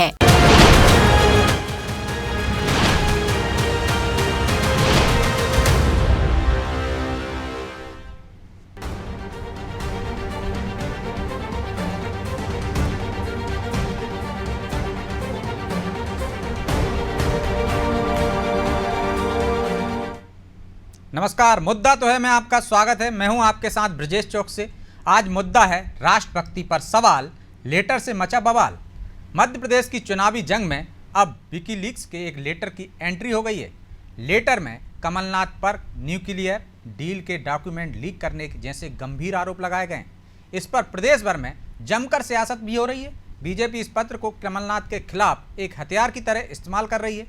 है। नमस्कार, मुद्दा तो है मैं आपका स्वागत है। मैं हूं आपके साथ ब्रजेश चौक से। आज मुद्दा है राष्ट्रभक्ति पर सवाल, लेटर से मचा बवाल। मध्य प्रदेश की चुनावी जंग में अब विकीलीक्स के एक लेटर की एंट्री हो गई है। लेटर में कमलनाथ पर न्यूक्लियर डील के डॉक्यूमेंट लीक करने जैसे गंभीर आरोप लगाए गए। इस पर प्रदेश भर में जमकर सियासत भी हो रही है। बीजेपी इस पत्र को कमलनाथ के खिलाफ एक हथियार की तरह इस्तेमाल कर रही है।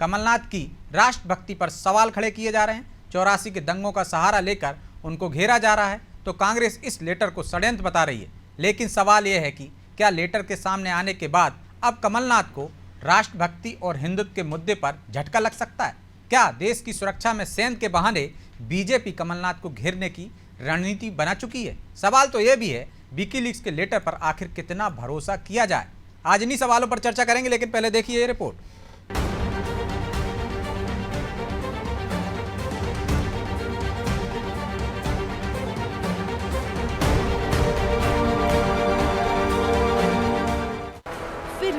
कमलनाथ की राष्ट्रभक्ति पर सवाल खड़े किए जा रहे हैं। 84 के दंगों का सहारा लेकर उनको घेरा जा रहा है, तो कांग्रेस इस लेटर को षड्यंत्र बता रही है। लेकिन सवाल यह है कि क्या लेटर के सामने आने के बाद अब कमलनाथ को राष्ट्रभक्ति और हिंदुत्व के मुद्दे पर झटका लग सकता है? क्या देश की सुरक्षा में सेंध के बहाने बीजेपी कमलनाथ को घेरने की रणनीति बना चुकी है? सवाल तो यह भी है, विकीलीक्स के लेटर पर आखिर कितना भरोसा किया जाए? आज इन्हीं सवालों पर चर्चा करेंगे, लेकिन पहले देखिए ये रिपोर्ट।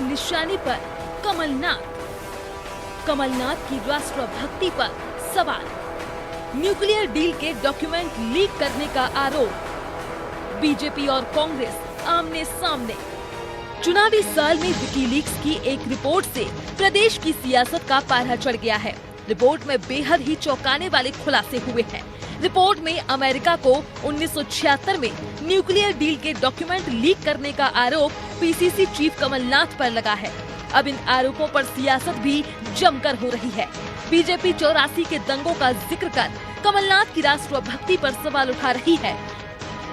निशाने पर कमलनाथ की राष्ट्रभक्ति पर सवाल, न्यूक्लियर डील के डॉक्यूमेंट लीक करने का आरोप, बीजेपी और कांग्रेस आमने सामने। चुनावी साल में विकीलीक्स की एक रिपोर्ट से प्रदेश की सियासत का पारा चढ़ गया है। रिपोर्ट में बेहद ही चौंकाने वाले खुलासे हुए हैं। रिपोर्ट में अमेरिका को 1976 में न्यूक्लियर डील के डॉक्यूमेंट लीक करने का आरोप पीसीसी चीफ कमलनाथ पर लगा है। अब इन आरोपों पर सियासत भी जमकर हो रही है। बीजेपी 84 के दंगों का जिक्र कर कमलनाथ की राष्ट्रभक्ति पर सवाल उठा रही है।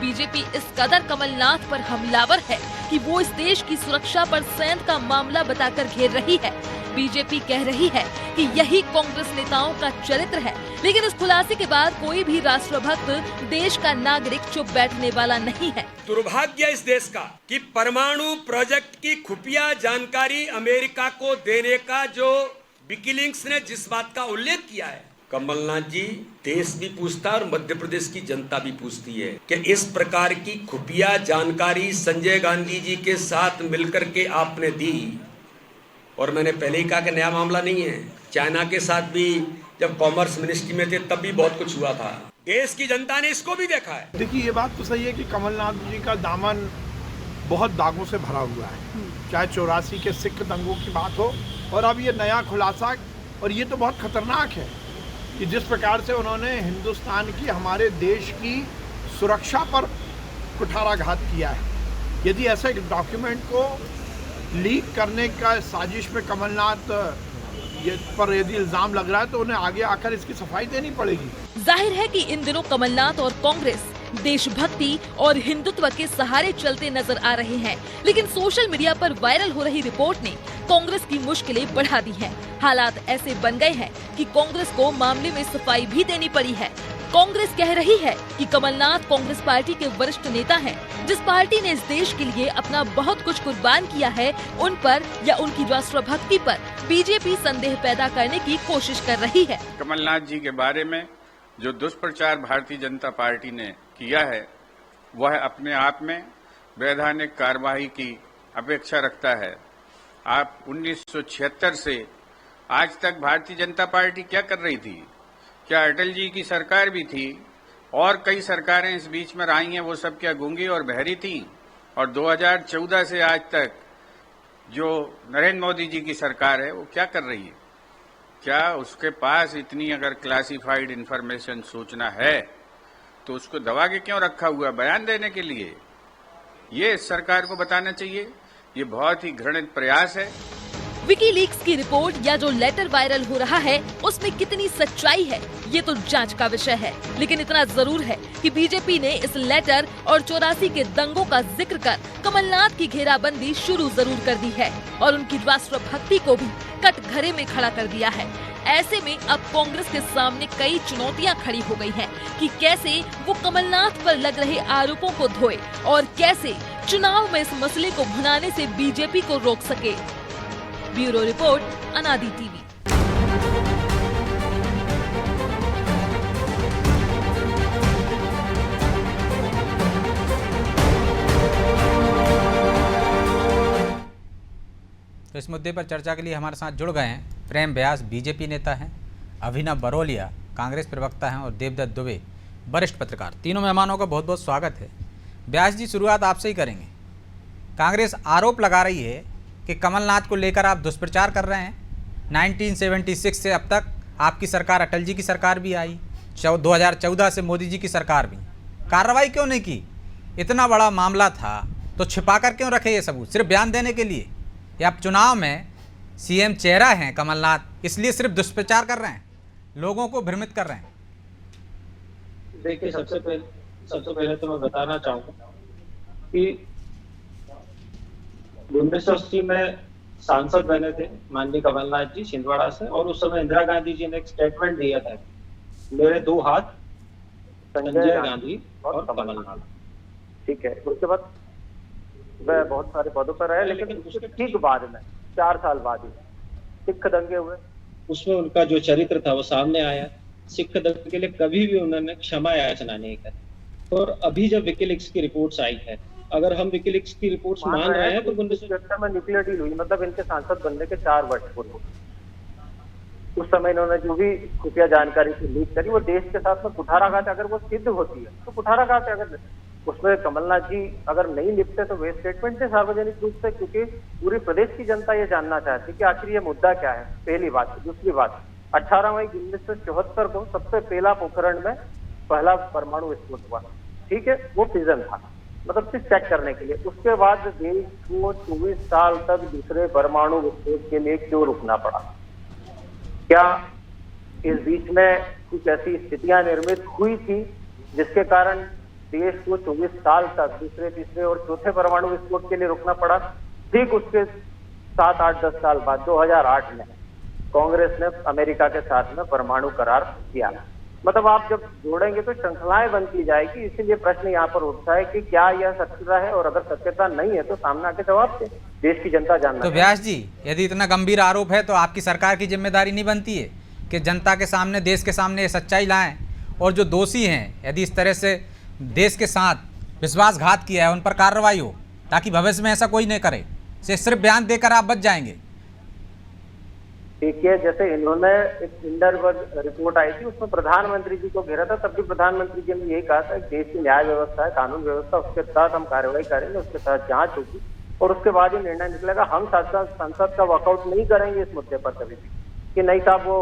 बीजेपी इस कदर कमलनाथ पर हमलावर है कि वो इस देश की सुरक्षा पर सेंध का मामला बताकर घेर रही है। बीजेपी कह रही है कि यही कांग्रेस नेताओं का चरित्र है, लेकिन इस खुलासे के बाद कोई भी राष्ट्रभक्त देश का नागरिक चुप बैठने वाला नहीं है। दुर्भाग्य इस देश का कि परमाणु प्रोजेक्ट की खुफिया जानकारी अमेरिका को देने का जो विकीलीक्स ने जिस बात का उल्लेख किया है, कमलनाथ जी, देश भी पूछता है और मध्य प्रदेश की जनता भी पूछती है कि इस प्रकार की खुफिया जानकारी संजय गांधी जी के साथ मिलकर के आपने दी। और मैंने पहले ही कहा कि नया मामला नहीं है। चाइना के साथ भी जब कॉमर्स मिनिस्ट्री में थे तब भी बहुत कुछ हुआ था। देश की जनता ने इसको भी देखा है। देखिए, ये बात तो सही है कि कमलनाथ जी का दामन बहुत दागों से भरा हुआ है, चाहे 84 के सिख दंगों की बात हो और अब ये नया खुलासा। और ये तो बहुत खतरनाक है कि जिस प्रकार से उन्होंने हिंदुस्तान की, हमारे देश की सुरक्षा पर कुठाराघात किया है। यदि ऐसे डॉक्यूमेंट को लीक करने का साजिश में कमलनाथ पर यदि इल्जाम लग रहा है, तो उन्हें आगे आकर इसकी सफाई देनी पड़ेगी। जाहिर है कि इन दिनों कमलनाथ और कांग्रेस देशभक्ति और हिंदुत्व के सहारे चलते नजर आ रहे हैं, लेकिन सोशल मीडिया पर वायरल हो रही रिपोर्ट ने कांग्रेस की मुश्किलें बढ़ा दी हैं। हालात ऐसे बन गए हैं कि कांग्रेस को मामले में सफाई भी देनी पड़ी है। कांग्रेस कह रही है कि कमलनाथ कांग्रेस पार्टी के वरिष्ठ नेता हैं, जिस पार्टी ने इस देश के लिए अपना बहुत कुछ कुर्बान किया है, उन पर या उनकी राष्ट्रभक्ति पर बीजेपी संदेह पैदा करने की कोशिश कर रही है। कमलनाथ जी के बारे में जो दुष्प्रचार भारतीय जनता पार्टी ने किया है, वह अपने आप में वैधानिक कार्रवाई की अपेक्षा रखता है। आप 1976 से आज तक भारतीय जनता पार्टी क्या कर रही थी? क्या अटल जी की सरकार भी थी और कई सरकारें इस बीच में रही हैं, वो सब क्या गूंगी और बहरी थी? और 2014 से आज तक जो नरेंद्र मोदी जी की सरकार है, वो क्या कर रही है? क्या उसके पास इतनी अगर क्लासिफाइड इंफॉर्मेशन सूचना है तो उसको दबा के क्यों रखा हुआ? बयान देने के लिए? ये सरकार को बताना चाहिए। ये बहुत ही घृणित प्रयास है। विकीलीक्स की रिपोर्ट या जो लेटर वायरल हो रहा है, उसमें कितनी सच्चाई है, ये तो जांच का विषय है। लेकिन इतना जरूर है कि बीजेपी ने इस लेटर और 84 के दंगों का जिक्र कर कमलनाथ की घेराबंदी शुरू जरूर कर दी है और उनकी राष्ट्रभक्ति को भी कटघरे में खड़ा कर दिया है। ऐसे में अब कांग्रेस के सामने कई चुनौतियां खड़ी हो गई हैं कि कैसे वो कमलनाथ पर लग रहे आरोपों को धोए और कैसे चुनाव में इस मसले को भुनाने से बीजेपी को रोक सके। 84 के दंगों की बात हो, 84 के सिख दंगों की बात हो, 84 के कॉमर्स मिनिस्ट्री में थे तब भी बहुत कुछ हुआ था। देश की जनता ने इसको भी देखा है। 84 के दंगों का जिक्र करना, 84 के सिख दंगों का जिक्र करना, ये तो बहुत खतरनाक है कि जिस प्रकार से उन्होंने हिंदुस्तान की, हमारे देश की सुरक्षा पर सेंध का मामला बताकर घेर रही है। बीजेपी 84 के दंगों का जिक्र कर कमलनाथ पर इल्जाम लगाना, ये तो बहुत खतरनाक है। ब्यूरो रिपोर्ट, अनादि टीवी। तो इस मुद्दे पर चर्चा के लिए हमारे साथ जुड़ गए हैं प्रेम व्यास, बीजेपी नेता हैं, अभिनव बरोलिया, कांग्रेस प्रवक्ता हैं, और देवदत्त दुबे, वरिष्ठ पत्रकार। तीनों मेहमानों का बहुत बहुत स्वागत है। व्यास जी, शुरुआत आपसे ही करेंगे। कांग्रेस आरोप लगा रही है कि कमलनाथ को लेकर आप दुष्प्रचार कर रहे हैं। 1976 से अब तक आपकी सरकार, अटल जी की सरकार भी आई, 2014 से मोदी जी की सरकार भी। कार्रवाई क्यों नहीं की? इतना बड़ा मामला था तो छिपा कर क्यों रखे ये सबूत? सिर्फ बयान देने के लिए? या आप चुनाव में सीएम चेहरा हैं कमलनाथ, इसलिए सिर्फ दुष्प्रचार कर रहे हैं, लोगों को भ्रमित कर रहे हैं? देखिए, सबसे पहले तो मैं बताना चाहूंगा कि 1980 में सांसद बने थे माननीय कमलनाथ जी छिंदवाड़ा से, और उस समय इंदिरा गांधी जी ने एक स्टेटमेंट दिया था, मेरे दो हाथ संजय गांधी और कमलनाथ। ठीक है, उसके बाद वह बहुत सारे पदों पर रहे, लेकिन उसके ठीक बाद में 4 साल बाद ही सिख दंगे हुए, उसमें उनका जो चरित्र था वो सामने आया। सिख दंगे के लिए कभी भी उन्होंने क्षमा याचना नहीं करी। और अभी जब विकिलीक्स की रिपोर्ट्स आई है, अगर हम विकिलीक्स की रिपोर्ट्स मान रहे हैं तो 1976 में न्यूक्लियर डील हुई, मतलब इनके सांसद बनने के 4 वर्ष पूर्व। उस समय इन्होंने जो भी खुफिया जानकारी की लीक करी वो देश के साथ में कुठाराघात, अगर वो सिद्ध होती है तो कुठाराघात, अगर उसमें कमलनाथ जी अगर नहीं लिपते तो वे स्टेटमेंट थे सार्वजनिक रूप से, क्योंकि पूरी प्रदेश की जनता ये जानना चाहती कि आखिर ये मुद्दा क्या है। पहली बात। दूसरी बात, 18 मई 1974 को सबसे पहला पोखरण में पहला परमाणु विस्फोट हुआ। ठीक है, वो फिजन था, मतलब सिर्फ चेक करने के लिए। उसके बाद देश को 24 साल तक दूसरे परमाणु विस्फोट के लिए क्यों रुकना पड़ा? क्या इस बीच में कुछ ऐसी स्थितियां निर्मित हुई थी जिसके कारण देश को 24 साल तक दूसरे, तीसरे और चौथे परमाणु विस्फोट के लिए रुकना पड़ा? ठीक उसके 7, 8, 10 साल बाद 2008 में कांग्रेस ने अमेरिका के साथ में परमाणु करार किया। मतलब आप जब जोड़ेंगे तो श्रृंखलाएं बनती जाएगी। इसीलिए प्रश्न यहाँ पर उठता है कि क्या यह सत्यता है, और अगर सत्यता नहीं है तो सामने आके जवाब दें, देश की जनता जानना। तो व्यास जी, यदि इतना गंभीर आरोप है तो आपकी सरकार की जिम्मेदारी नहीं बनती है कि जनता के सामने, देश के सामने ये सच्चाई लाएं, और जो दोषी हैं, यदि इस तरह से देश के साथ विश्वासघात किया है, उन पर कार्रवाई हो, ताकि भविष्य में ऐसा कोई नहीं करे? सिर्फ बयान देकर आप बच जाएंगे? देखिए, जैसे इन्होंने एक हिंडनबर्ग रिपोर्ट आई थी, उसमें प्रधानमंत्री जी को घेरा था, तब भी प्रधानमंत्री जी ने यही कहा था कि देश की न्याय व्यवस्था है, कानून व्यवस्था, उसके तहत हम कार्रवाई करेंगे, उसके तहत जांच होगी और उसके बाद ही निर्णय निकलेगा। हम संसद का वॉकआउट नहीं करेंगे इस मुद्दे पर कभी भी कि नहीं साहब वो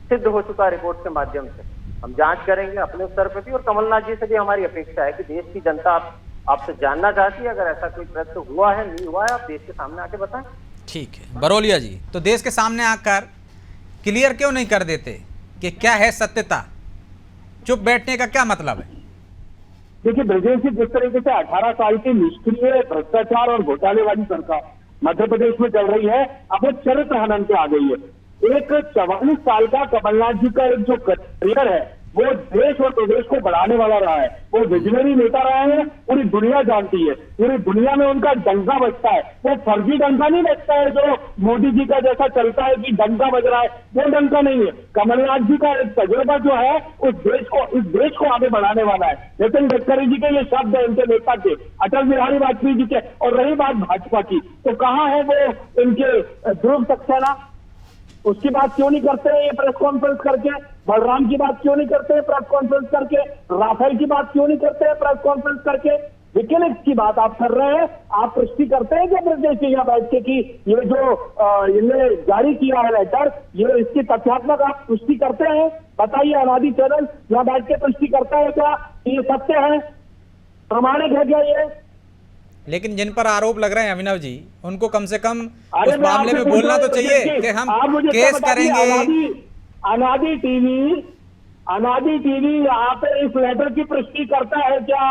सिद्ध हो चुका रिपोर्ट के माध्यम से। हम जांच करेंगे अपने स्तर पर भी, और कमलनाथ जी से भी हमारी अपेक्षा है कि देश की जनता आपसे जानना चाहती है, अगर ऐसा कोई प्रश्न हुआ है, नहीं हुआ है, आप देश के सामने आके बताएं। ठीक है बरोलिया जी, तो देश के सामने आकर क्लियर क्यों नहीं कर देते कि क्या है सत्यता? चुप बैठने का क्या मतलब है? देखिए ब्रजेश जी, जिस तरीके से 18 साल की निष्क्रिय भ्रष्टाचार और घोटाले वाली सरकार मध्य प्रदेश में चल रही है, अब वो चरित्र हनन पे आ गई है। एक 44 साल का कमलनाथ जी का एक जो करियर है वो देश और प्रदेश को बढ़ाने वाला रहा है। वो विजनरी नेता रहे हैं, पूरी दुनिया जानती है, पूरी दुनिया में उनका डंका बजता है। वो फर्जी डंका नहीं बजता है जो मोदी जी का जैसा चलता है कि डंका बज रहा है, वो डंका नहीं है। कमलनाथ जी का एक तजुर्बा जो है इस देश को आगे बढ़ाने वाला है। नितिन गडकरी जी के ये शब्द है उनके नेता के, अटल बिहारी वाजपेयी जी के। और रही बात भाजपा की, तो कहाँ है वो इनके ध्रुव सक्सेना? उसकी बात क्यों नहीं करते हैं ये प्रेस कॉन्फ्रेंस करके? बलराम की बात क्यों नहीं करते हैं प्रेस कॉन्फ्रेंस करके? राफेल की बात क्यों नहीं करते हैं प्रेस कॉन्फ्रेंस करके? विकिलीक्स की बात आप कर रहे हैं, आप पुष्टि करते हैं क्या ब्रजेश जी यहाँ बैठ के कि ये जो इन्हें जारी किया है लेटर, ये इसकी तथ्यात्मक आप पुष्टि करते हैं? बताइए, अनादि चैनल यहाँ बैठ के पुष्टि करता है क्या ये सत्य है, प्रमाणिक है क्या ये? लेकिन जिन पर आरोप लग रहे हैं अभिनव जी, उनको कम से कम उस मामले में बोलना तो चाहिए कि हम केस करेंगे। अनादि टीवी यहाँ पे इस लेटर की पुष्टि करता है क्या?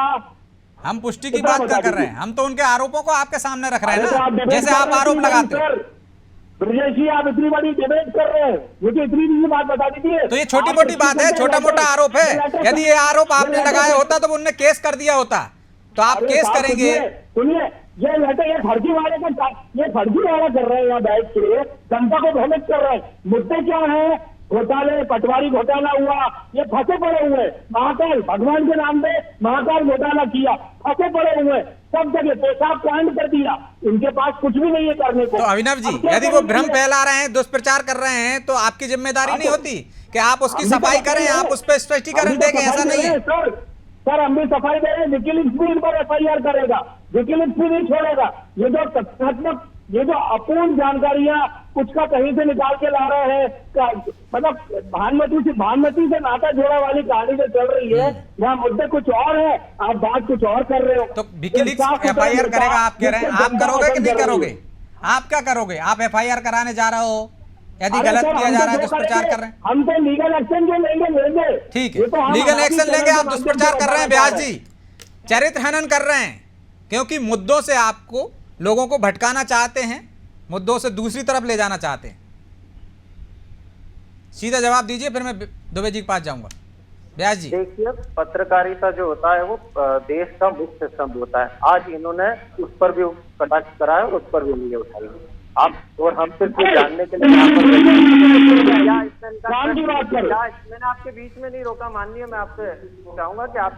हम पुष्टि की बात क्या कर रहे हैं? हम तो उनके आरोपों को आपके सामने रख रहे हैं ना, जैसे आप आरोप लगाते हैं। ब्रजेश जी, आप इतनी बड़ी डिबेट कर रहे हैं, मुझे इतनी भी बात बता दीजिए। तो ये छोटी मोटी बात है, छोटा मोटा आरोप है। यदि ये आरोप आपने लगाया होता तो उनने केस कर दिया होता, तो आप केस करेंगे। सुनिए, ये फर्जीवाड़ा कर रहे हैं यहाँ बैठ के, जनता को भ्रमित कर रहे हैं। मुद्दे क्या है? घोटाले, पटवारी घोटाला हुआ, ये फंसे पड़े हुए। महाकाल भगवान के नाम पे महाकाल घोटाला किया, फंसे पड़े हुए सब जगह, पेशाब कांड कर दिया, इनके पास कुछ भी नहीं है करने को। तो अभिनव जी, यदि वो भ्रम फैला रहे हैं, दुष्प्रचार कर रहे हैं, तो आपकी जिम्मेदारी नहीं होती कि आप उसकी सफाई करें, आप उस पर स्पष्टीकरण दें? ऐसा नहीं है सर, हम भी सफाई दे रहे हैं। विजिलेंस भी इन पर FIR करेगा, विजिलेंस भी नहीं छोड़ेगा। ये जो तथ्यात्मक, ये जो अपूर्ण जानकारियां कुछ का कहीं से निकाल के ला रहे हैं, मतलब भानुमति से नाता जोड़ा वाली कहानी जो चल रही है, यहाँ मुद्दे कुछ और है, आप बात कुछ और कर रहे हो। तो विजिलेंस FIR करेगा आप कह रहे हैं, आप करोगे कि नहीं करोगे? आप क्या करोगे? आप FIR कराने जा रहे हो यदि गलत किया जा रहा है, दुष्प्रचार कर रहे हैं? हम तो लीगल एक्शन जो लेंगे। ठीक है, लीगल एक्शन लेंगे। आप दुष्प्रचार कर रहे हैं व्यास जी, चरित्र हनन कर रहे हैं, क्योंकि मुद्दों से आपको लोगों को भटकाना चाहते हैं, मुद्दों से दूसरी तरफ ले जाना चाहते हैं। सीधा जवाब दीजिए, फिर मैं दुबे जी के पास जाऊंगा। व्यास जी, देखिए, पत्रकारिता जो होता है वो देश का मुख्य स्तंभ होता है। आज इन्होंने उस पर भी कटाक्ष कराया और उस पर भी नहीं उठाई। आप और हम सिर्फ ये जानने के लिए मैंने आपके बीच में नहीं रोका। माननीय, मैं आपसे चाहूंगा कि आप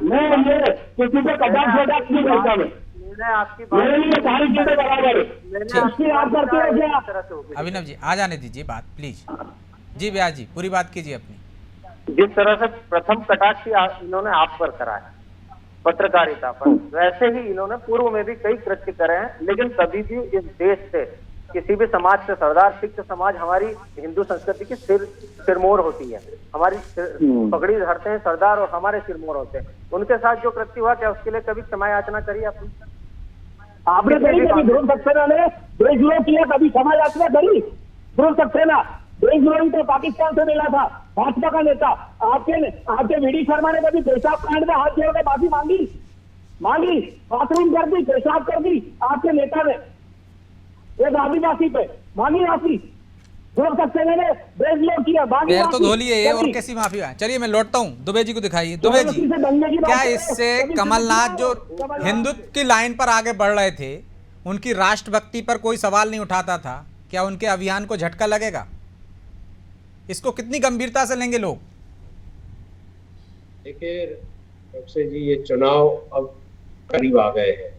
आपकी अभिनव जी आ जाने दीजिए बात प्लीज। जी व्यास जी, पूरी बात कीजिए अपनी। जिस तरह से प्रथम कटाक्ष इन्होंने आप पर कराया पत्रकारिता पर, वैसे ही इन्होंने पूर्व में भी कई कृत्य करे हैं, लेकिन कभी भी इस देश से, किसी भी समाज से, सरदार सिख समाज हमारी हिंदू संस्कृति की सिरमौर होती है। हमारी पगड़ी धरते हैं सरदार और हमारे सिरमौर होते हैं। उनके साथ जो कृत्य हुआ, क्या उसके लिए कभी क्षमा याचना करी आपने? करी? कभी ध्रुव सक्सेना ने देशद्रोह किया, कभी क्षमा याचना करी? ध्रुव सक्सेना देशद्रोही तो पाकिस्तान से मिला था, भाजपा का नेता। आपके VD शर्मा ने कभी पेशाब कांड में हाथ जोड़ के माफी मांगी? बाथरूम कर दी, पेशाब कर दी आपके नेता ने एक आदिवासी पे, मांगी माफी। ध्रुव सक्सेना ने देशद्रोह किया, पैर तो धो लिए और कैसी माफी है? चलिए मैं लौटता हूँ, दुबे जी को दिखाइए। दुबे जी, क्या इससे कमलनाथ जो हिंदुत्व की लाइन पर आगे बढ़ रहे थे, उनकी राष्ट्रभक्ति पर कोई सवाल नहीं उठाता था, क्या उनके अभियान को झटका लगेगा? इसको कितनी गंभीरता से लेंगे लोग? देखिए अक्षय जी, ये चुनाव अब करीब आ गए हैं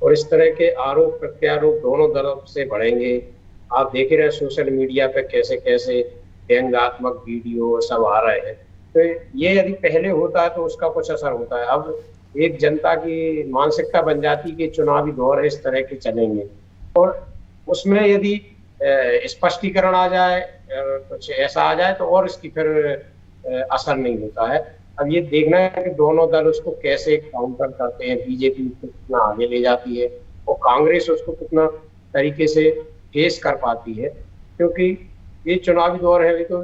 और इस तरह के आरोप प्रत्यारोप दोनों तरफ से बढ़ेंगे। आप देख रहे हैं सोशल मीडिया पे कैसे कैसे व्यंग्यात्मक वीडियो सब आ रहे हैं। तो ये यदि पहले होता है तो उसका कुछ असर होता है। अब एक जनता की मानसिकता बन जाती है कि चुनावी दौर इस तरह के चलेंगे, और उसमें यदि स्पष्टीकरण आ जाए, कुछ ऐसा आ जाए, तो और इसकी फिर असर नहीं होता है। अब ये देखना है कि दोनों दल उसको कैसे काउंटर करते हैं। बीजेपी उसको कितना आगे ले जाती है और कांग्रेस उसको कितना तरीके से फेस कर पाती है, क्योंकि ये चुनावी दौर है। तो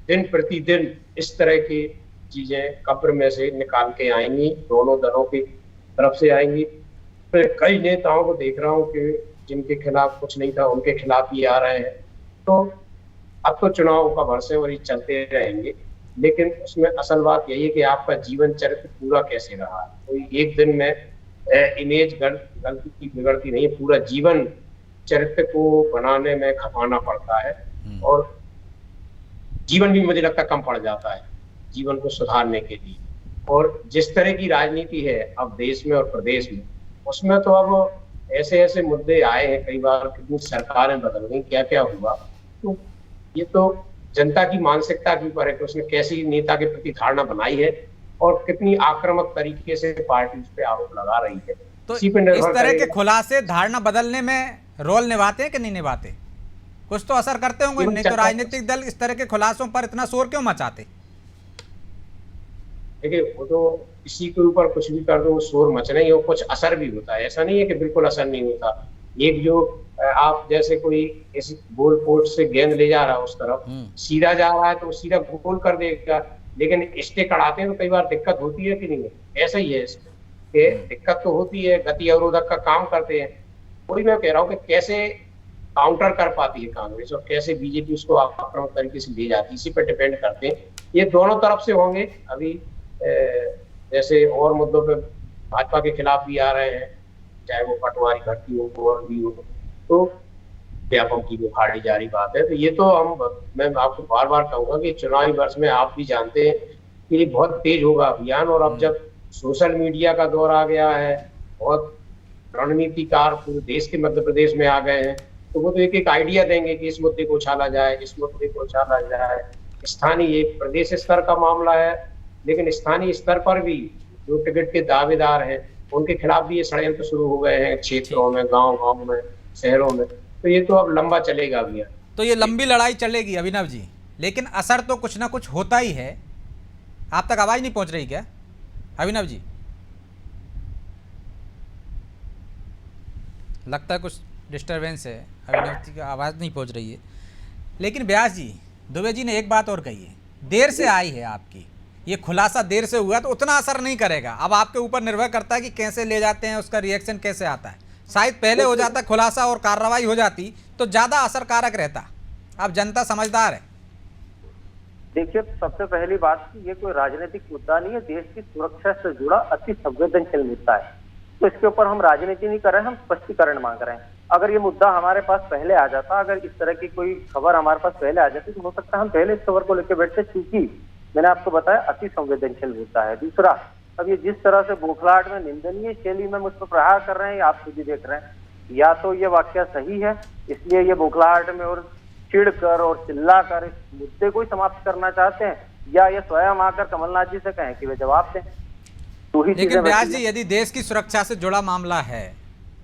दिन प्रतिदिन इस तरह की चीजें कब्र में से निकाल के आएंगी, दोनों दलों की तरफ से आएंगी। तो कई नेताओं को देख रहा हूँ कि जिनके खिलाफ कुछ नहीं था, उनके खिलाफ ही आ रहे हैं। तो अब तो चुनाव का वर्ष है और ये चलते रहेंगे, लेकिन उसमें असल बात यही है कि आपका जीवन चरित्र पूरा कैसे रहा। कोई एक दिन में इमेज गलती की बिगड़ती नहीं है, पूरा जीवन चरित्र को बनाने में खपाना पड़ता है, और जीवन भी मुझे लगता कम पड़ जाता है जीवन को सुधारने के लिए। और जिस तरह की राजनीति है अब देश में और प्रदेश में, उसमें तो अब ऐसे ऐसे मुद्दे आए हैं, कई बार कितनी सरकारें बदल गई, क्या क्या हुआ। तो ये तो जनता की मानसिकता के ऊपर है कि उसने कैसी नेता के प्रति धारणा बनाई है और कितनी आक्रामक तरीके से पार्टी उस पर आरोप लगा रही है। तो इस तरह के खुलासे धारणा बदलने में रोल निभाते हैं कि नहीं निभाते? कुछ तो असर करते होंगे, नहीं तो राजनीतिक दल इस तरह के खुलासों पर इतना शोर क्यों मचाते? देखिए, वो तो किसी के ऊपर कुछ भी कर दो, शोर मचना ही हो, कुछ असर भी होता है। ऐसा नहीं है कि बिल्कुल असर नहीं होता। एक जो आप जैसे कोई इस गोल पोस्ट से गेंद ले जा रहा है, उस तरफ सीधा जा रहा है तो सीधा गोल कर देगा, लेकिन स्टिक अड़ाते हैं तो कई बार दिक्कत होती है कि नहीं? ऐसा ही है इसमें, दिक्कत तो होती है, गति अवरोधक का काम करते हैं। वही मैं कह रहा हूँ कि कैसे काउंटर कर पाती है कांग्रेस और कैसे बीजेपी उसको आक्रामक तरीके से ले जाती है, इसी पर डिपेंड करते हैं। ये दोनों तरफ से होंगे। अभी जैसे और मुद्दों पे भाजपा के खिलाफ भी आ रहे हैं, चाहे वो पटवारी भर्ती हो और भी हो, तो व्यापम की बुखाड़ी जारी बात है। तो ये तो मैं आपको बार बार कहूंगा कि चुनावी वर्ष में आप भी जानते हैं कि बहुत तेज होगा अभियान, और अब जब सोशल मीडिया का दौर आ गया है, बहुत रणनीतिकार पूरे देश के मध्य प्रदेश में आ गए हैं, तो वो तो एक एक आइडिया देंगे कि इस मुद्दे को उछाला जाए, इस मुद्दे को उछाला जाए। स्थानीय प्रदेश स्तर का मामला है, लेकिन स्थानीय स्तर पर भी जो टिकट के दावेदार हैं उनके खिलाफ भी ये षड्यंत्र शुरू हो गए हैं, क्षेत्रों में, गाँव में, शहरों में। तो ये तो अब लंबा चलेगा अभियान। तो ये लंबी लड़ाई चलेगी अभिनव जी, लेकिन असर तो कुछ ना कुछ होता ही है। आप तक आवाज़ नहीं पहुंच रही क्या अभिनव जी? लगता है कुछ डिस्टरबेंस है, अभिनव जी की आवाज़ नहीं पहुंच रही है। लेकिन व्यास जी, दुबे जी ने एक बात और कही है, देर से आई है आपकी, ये खुलासा देर से हुआ तो उतना असर नहीं करेगा। अब आपके ऊपर निर्भर करता है कि कैसे ले जाते हैं, उसका रिएक्शन कैसे आता है। शायद पहले हो जाता खुलासा और कार्रवाई हो जाती तो ज़्यादा असरकारक रहता। अब जनता समझदार है। देखिए, सबसे पहली बात कि ये कोई राजनीतिक मुद्दा नहीं है, देश की सुरक्षा से जुड़ा अति संवेदनशील मुद्दा है, तो इसके ऊपर हम राजनीति नहीं कर रहे हैं, हम स्पष्टीकरण मांग रहे हैं। अगर ये मुद्दा हमारे पास पहले आ जाता, अगर इस तरह की कोई खबर हमारे पास पहले आ जाती, तो हो सकता है हम पहले इस खबर को लेकर बैठते, क्योंकि मैंने आपको बताया अति संवेदनशील मुद्दा है। दूसरा, अब ये जिस तरह से बौखलाहट में, निंदनीय शैली में मुझ पर प्रहार कर रहे हैं, आप खुद ही देख रहे हैं, या तो ये वाकया सही है, इसलिए ये बौखलाहट में और चिढ़कर और चिल्लाकर इस मुद्दे को ही समाप्त करना चाहते हैं, या ये स्वयं आकर कमलनाथ जी से कहें कि वे जवाब दें। तो ही लेकिन व्यास जी, यदि देश की सुरक्षा से जुड़ा मामला है,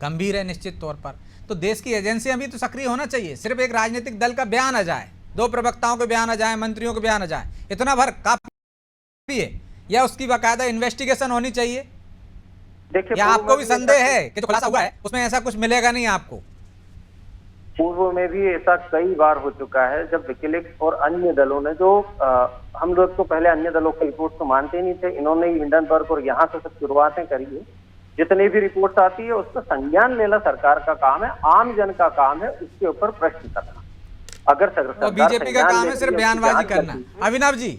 गंभीर है निश्चित तौर पर, तो देश की एजेंसियां भी तो सक्रिय होना चाहिए। सिर्फ एक राजनीतिक दल का बयान आ जाए, 2 प्रवक्ताओं के बयान आ जाए, मंत्रियों के बयान आ जाए, इतना भर काफी है, या उसकी बाकायदा इन्वेस्टिगेशन होनी चाहिए? देखिए, या आपको भी संदेह है कि जो खुलासा हुआ है उसमें ऐसा कुछ मिलेगा नहीं आपको? पूर्व में भी ऐसा कई बार हो चुका है, जब विकिलीक्स और अन्य दलों ने जो हम लोग तो पहले अन्य दलों की रिपोर्ट तो मानते ही नहीं थे, इन्होंने हिंडनबर्ग और यहाँ से सब शुरुआतें करी है। जितनी भी रिपोर्ट आती है उसका संज्ञान लेना सरकार का काम है, आम जन का काम है उसके ऊपर प्रश्न करना। अगर बीजेपी का काम है सिर्फ बयानबाजी करना। अभिनव जी,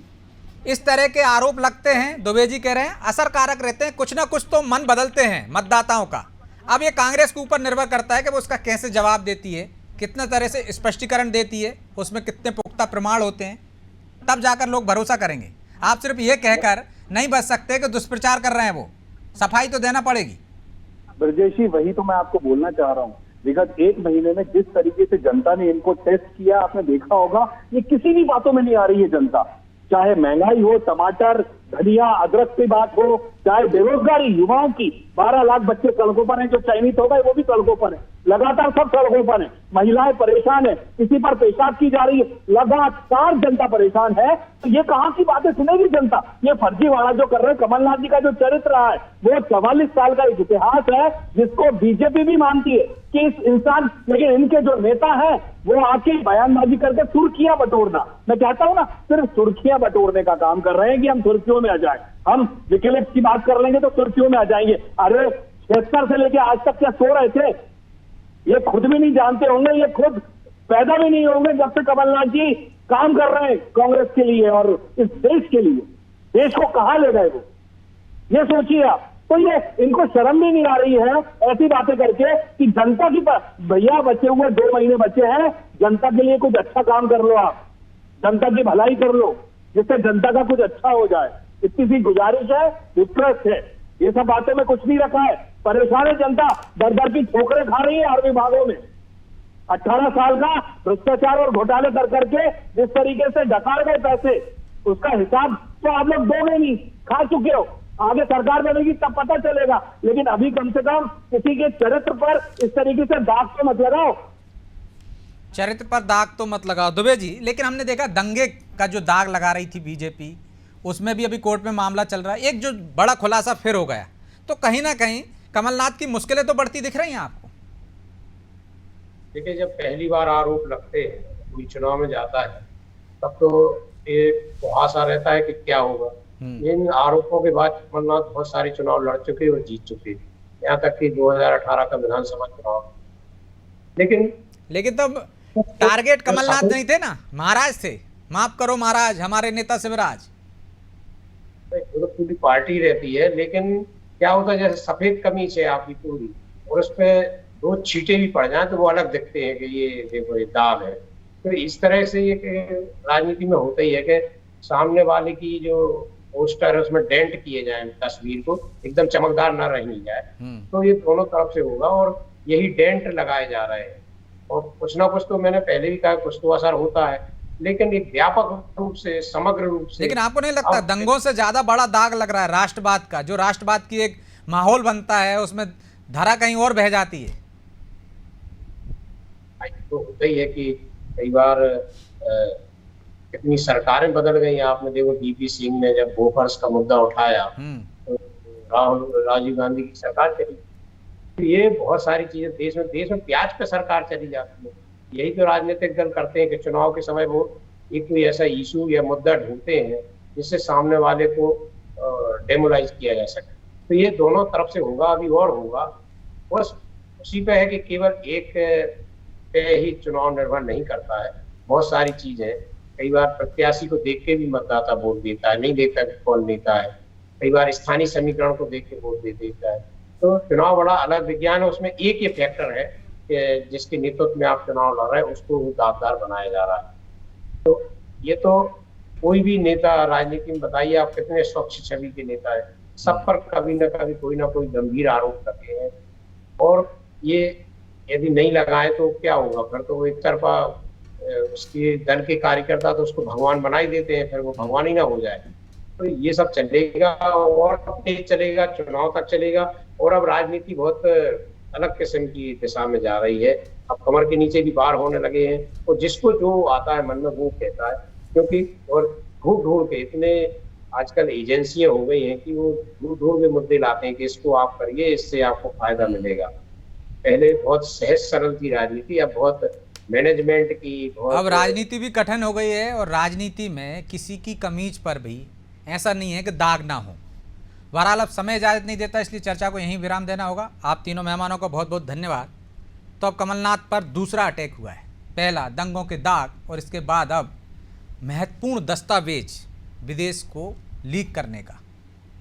इस तरह के आरोप लगते हैं, दुबे जी कह रहे हैं असरकारक रहते हैं, कुछ ना कुछ तो मन बदलते हैं मतदाताओं का। अब ये कांग्रेस के ऊपर निर्भर करता है कि वो उसका कैसे जवाब देती है, कितना तरह से स्पष्टीकरण देती है, उसमें कितने पुख्ता प्रमाण होते हैं, तब जाकर लोग भरोसा करेंगे। आप सिर्फ ये कहकर नहीं बच सकते कि दुष्प्रचार कर रहे हैं, वो सफाई तो देना पड़ेगी। ब्रजेश जी, वही तो मैं आपको बोलना चाह रहा हूँ। विगत 1 महीने में जिस तरीके से जनता ने इनको टेस्ट किया, आपने देखा होगा, ये किसी भी बातों में नहीं आ रही है जनता। चाहे महंगाई हो, टमाटर, धनिया, अदरक की बात हो, चाहे बेरोजगारी, युवाओं की 12 लाख बच्चे सड़कों पर हैं, जो चयनित हो गए वो भी सड़कों पर है, लगातार सब सड़कों पर है, महिलाएं परेशान है, किसी पर पेशाब की जा रही है, लगातार जनता परेशान है। तो ये कहाँ की बातें सुनेगी जनता? ये फर्जीवाड़ा जो कर रहे हैं, कमलनाथ जी का जो चरित्र रहा है वो 44 साल का एक इतिहास है, जिसको बीजेपी भी मानती है कि इस इंसान, लेकिन इनके जो नेता हैं वो आके बयानबाजी करके सुर्खियां बटोरना, मैं कहता हूं ना, सिर्फ सुर्खियां बटोरने का काम कर रहे हैं कि हम सुर्खियों में आ जाए। हम विकिलीक्स की बात कर लेंगे तो सुर्खियों में आ जाएंगे। अरे 76 से लेके आज तक क्या सो रहे थे, ये खुद भी नहीं जानते होंगे, ये खुद पैदा भी नहीं होंगे जब से कमलनाथ जी काम कर रहे हैं कांग्रेस के लिए और इस देश के लिए। देश को कहां ले गए वो, ये सोचिए आप। तो ये इनको शर्म भी नहीं आ रही है ऐसी बातें करके कि जनता की, भैया बचे हुए 2 महीने बचे हैं, जनता के लिए कुछ अच्छा काम कर लो, आप जनता की भलाई कर लो, जिससे जनता का कुछ अच्छा हो जाए। इतनी सी गुजारिश है, रिक्वेस्ट है। ये सब बातें में कुछ नहीं रखा है। परेशान है जनता, दर दर की ठोकरें खा रही है हर विभागों में। 18 साल का भ्रष्टाचार और घोटाले कर करके जिस तरीके से डकार गए पैसे, उसका हिसाब तो आप लोग दोगे नहीं, खा चुके हो। आगे सरकार बनेगी तब पता चलेगा, लेकिन अभी कम से कम किसी के चरित्र पर इस तरीके से दाग तो मत लगाओ। चरित्र पर दाग तो मत लगाओ दुबे जी। लेकिन हमने देखा दंगे का जो दाग लगा रही थी बीजेपी, उसमें भी अभी कोर्ट में मामला चल रहा है, एक जो बड़ा खुलासा फिर हो गया। तो कहीं ना कहीं कमलनाथ की मुश्किलें तो बढ़ती दिख रही हैं आपको। देखिए, जब पहली बार आरोप लगते हैं, कोई चुनाव में जाता है, तब तो ये कुहासा रहता है कि क्या होगा। इन आरोपों के बाद कमलनाथ बहुत सारे चुनाव लड़ चुके और जीत चुके, यहाँ तक कि 2018 का विधानसभा चुनाव। लेकिन तब टारगेट कमलनाथ नहीं थे ना, महाराज थे। माफ करो महाराज, हमारे नेता शिवराज। तो पूरी पार्टी रहती है, लेकिन क्या होता है, जैसे सफेद कमीज है आपकी पूरी, और उस पर 2 छींटे भी पड़ जाए तो वो अलग दिखते हैं कि ये देखो ये दाग है। तो इस तरह से ये राजनीति में होता ही है कि सामने वाले की जो पोस्टर है उसमें डेंट किए जाए, तस्वीर को एकदम चमकदार ना रही जाए। तो ये दोनों तरफ से होगा और यही डेंट लगाए जा रहे हैं। और कुछ ना कुछ तो मैंने पहले भी कहा, कुछ तो असर होता है, लेकिन एक व्यापक रूप से, समग्र रूप से। लेकिन आपको नहीं लगता दंगों से ज्यादा बड़ा दाग लग रहा है राष्ट्रवाद का? जो राष्ट्रवाद की एक माहौल बनता है उसमें धारा कहीं और बह जाती है। तो होता ही है कि कई बार कितनी सरकारें बदल गई। आपने देखो वीपी सिंह ने जब बोफर्स का मुद्दा उठाया तो राजीव गांधी की सरकार चली। तो ये बहुत सारी चीजें देश में प्याज पे सरकार चली जाती है। यही तो राजनीतिक दल करते हैं कि चुनाव के समय वो एक कोई ऐसा इशू या मुद्दा ढूंढते हैं जिससे सामने वाले को डेमोलाइज किया जा सके। तो ये दोनों तरफ से होगा, अभी और होगा। बस उसी पे है कि केवल एक पे ही चुनाव निर्भर नहीं करता है, बहुत सारी चीजें। कई बार प्रत्याशी को देख के भी मतदाता वोट देता है, नहीं देखता कि कौन नेता है। कई बार स्थानीय समीकरण को देख के वोट दे देता है। तो चुनाव बड़ा अलग विज्ञान है। उसमें एक ये फैक्टर है कि जिसके नेतृत्व में आप चुनाव लड़ रहे हैं उसको दावेदार बनाया जा रहा है। तो ये तो कोई भी नेता राजनीति में, बताइए आप कितने स्वच्छ छवि के नेता है, सब पर कभी ना कभी कोई ना कोई गंभीर आरोप करते हैं। और ये यदि नहीं लगाए तो क्या होगा? फिर तो वो एक तरफा उसके दल के कार्यकर्ता तो उसको भगवान बना ही देते हैं, फिर वो भगवान ही ना हो जाए। तो ये सब चलेगा और तेज चलेगा, चुनाव तक चलेगा। और अब राजनीति बहुत अलग किस्म की दिशा में जा रही है। अब कमर के नीचे भी बार होने लगे हैं और जिसको जो आता है मन में वो कहता है। क्योंकि और ढूंढ के इतने आजकल एजेंसियां हो गई हैं कि वो ढूंढ के मुद्दे लाते हैं कि इसको आप करिए, इससे आपको फायदा मिलेगा। पहले बहुत सहज सरल थी राजनीति, अब बहुत मैनेजमेंट की, बहुत अब राजनीति भी कठिन हो गई है। और राजनीति में किसी की कमीज पर भी ऐसा नहीं है कि दाग ना हो। बहरहाल अब समय इजाज़त नहीं देता, इसलिए चर्चा को यहीं विराम देना होगा। आप तीनों मेहमानों को बहुत बहुत धन्यवाद। तो अब कमलनाथ पर दूसरा अटैक हुआ है। पहला दंगों के दाग और इसके बाद अब महत्वपूर्ण दस्तावेज विदेश को लीक करने का।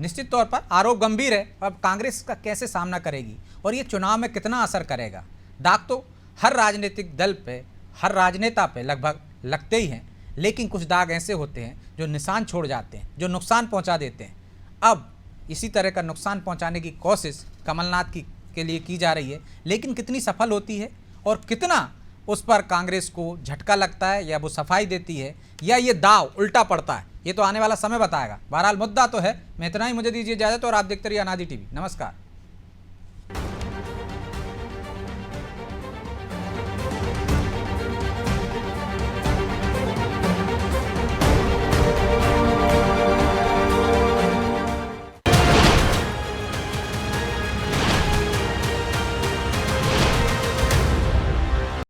निश्चित तौर पर आरोप गंभीर है। अब कांग्रेस का कैसे सामना करेगी और ये चुनाव में कितना असर करेगा? दाग तो हर राजनीतिक दल पे, हर राजनेता पे लगभग लगते ही हैं, लेकिन कुछ दाग ऐसे होते हैं जो निशान छोड़ जाते हैं, जो नुकसान पहुंचा देते हैं। अब इसी तरह का नुकसान पहुंचाने की कोशिश कमलनाथ के लिए की जा रही है, लेकिन कितनी सफल होती है और कितना उस पर कांग्रेस को झटका लगता है, या वो सफाई देती है, या ये दाव उल्टा पड़ता है, ये तो आने वाला समय बताएगा। बहरहाल मुद्दा तो है। मैं इतना ही, मुझे दीजिए इजाज़त और आप देखते रहिए अनादि टीवी। नमस्कार।